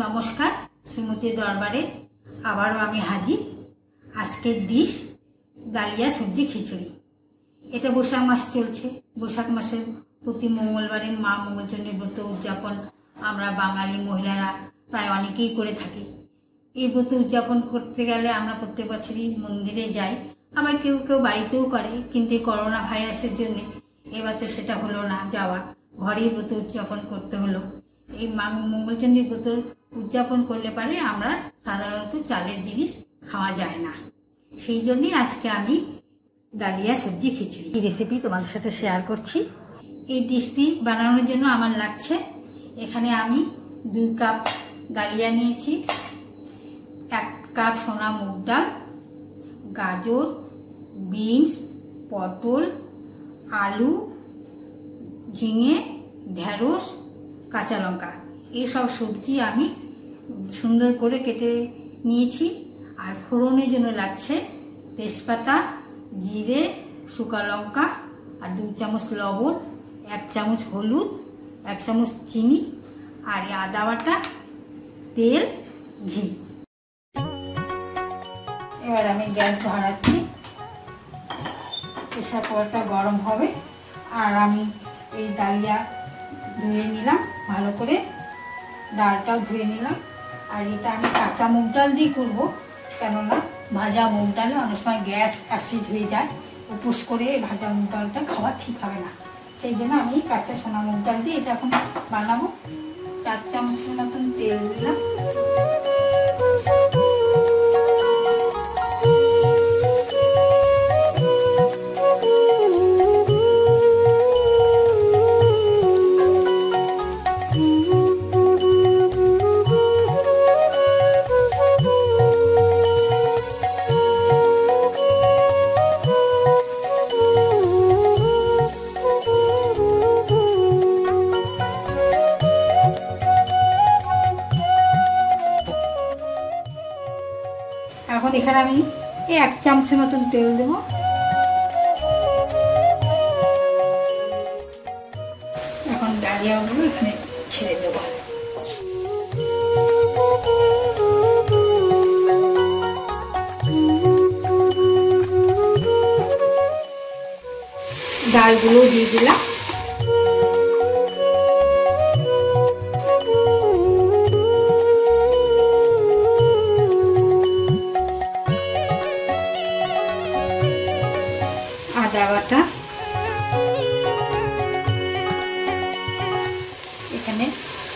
নমস্কার, শ্রীমতী দরবারে আবারও আমি হাজির। আজকের ডিশ ডালিয়া সবজি খিচুড়ি। এটা বৈশাখ মাস চলছে। বৈশাখ মাসের প্রতি মঙ্গলবারে মা মঙ্গলচণ্ডীর ব্রত উদযাপন আমরা বাঙালি মহিলারা প্রায় অনেকেই করে থাকি। এই ব্রত উদযাপন করতে গেলে আমরা প্রত্যেক বছরই মন্দিরে যাই, আবার কেউ কেউ বাড়িতেও করে, কিন্তু এই করোনা ভাইরাসের জন্য এবার তো সেটা হলো না যাওয়া, ঘরেই ব্রত উদযাপন করতে হলো। এই মা মঙ্গলচণ্ডীর ব্রত উদযাপন করলে পারে আমরা সাধারণত চালের জিনিস খাওয়া যায় না, সেই জন্যই আজকে আমি ডালিয়া সবজি খিচুড়ি এই রেসিপি তোমাদের সাথে শেয়ার করছি। এই ডিশটি বানানোর জন্য আমার লাগছে, এখানে আমি 2 কাপ ডালিয়া নিয়েছি, 1 কাপ সোনা মুগ ডাল, গাজর, বিনস, পটল, আলু, ঝিঙে, ঢেঁড়স, কাঁচা লঙ্কা, এইসব সবজি আমি সুন্দর করে কেটে নিয়েছি। আর ফোড়নের জন্য লাগছে তেজপাতা, জিরে, শুকা লঙ্কা, আর 2 চামচ লবণ, 1 চামচ হলুদ, 1 চামচ চিনি, আর আদা বাটা, তেল, ঘি। এবার আমি গ্যাস ধরাচ্ছি, প্রেসার কুকারটা গরম হবে। আর আমি এই ডালিয়া ধুয়ে নিলাম ভালো করে, ডালটাও ধুয়ে নিলাম। আর এটা আমি কাঁচা মুগ ডাল দিয়ে করবো, কেননা ভাজা মুগ ডালে অনেক সময় গ্যাস অ্যাসিড হয়ে যায়, উপোস করে ভাজা মুগ ডালটা খাওয়া ঠিক হবে না, সেই জন্য আমি কাঁচা সোনা মুগ ডাল দিয়ে এটা এখন বানাবো। 4 চামচের মতন তেল দিলাম, এখন এখানে আমি 1 চামচের মতন তেল দেব। এখন ডালিয়াগুলো এখানে ছেড়ে দেব। ডালগুলো দিয়ে দিলাম, আদা বাটা, এখানে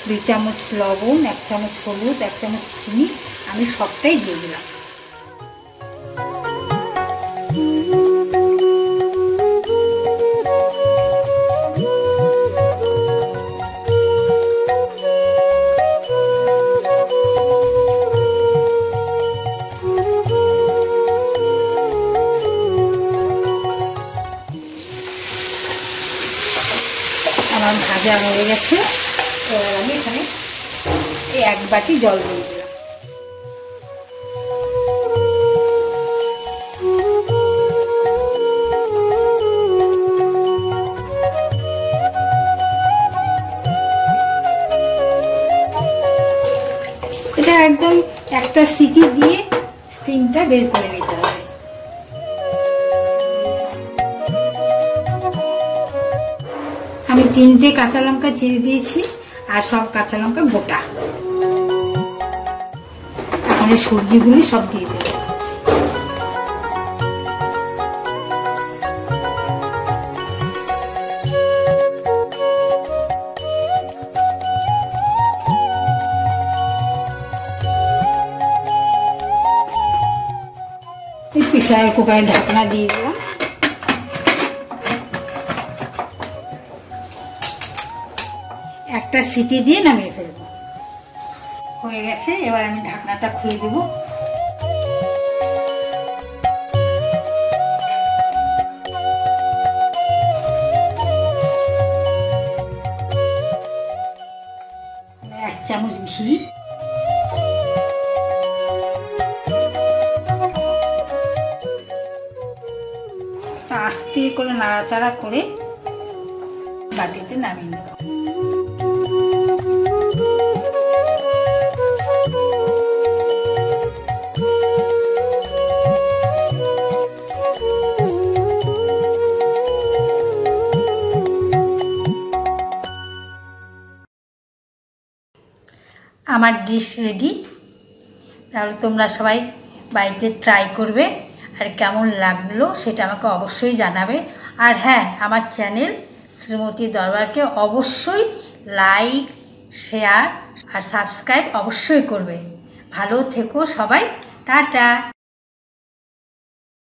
2 চামচ লবণ, 1 চামচ হলুদ, 1 চামচ চিনি, আমি সবটাই দিয়ে দিলাম। আমার ভাজা হয়ে গেছে, এবার আমি এখানে 1 বাটি জল দিয়ে দিলাম। এটা একদম একটা সিটি দিয়ে স্টিমটা বের করে নিতে হবে। আমি 3টে কাঁচা লঙ্কা চিড়ে দিয়েছি, আর সব কাঁচা লঙ্কা গোটা। এখন এই সবজিগুলি সব দিয়ে দেব। এই প্রেসার কুকারে ঢাকনা দিয়ে দিলাম। একটা সিটি দিয়ে নামিয়ে ফেলবো। হয়ে গেছে, এবার আমি ঢাকনাটা খুলে দেব। এক চামচ ঘি, আস্তে করে নাড়াচাড়া করে বাটিতে নামিয়ে নেব। আমার ডিশ রেডি। তাহলে তোমরা সবাই বাড়িতে ট্রাই করবে, আর কেমন লাগলো সেটা আমাকে অবশ্যই জানাবে। আর হ্যাঁ, আমার চ্যানেল শ্রীমতী দরবারকে অবশ্যই লাইক, শেয়ার আর সাবস্ক্রাইব অবশ্যই করবে। ভালো থেকো সবাই, টাটা।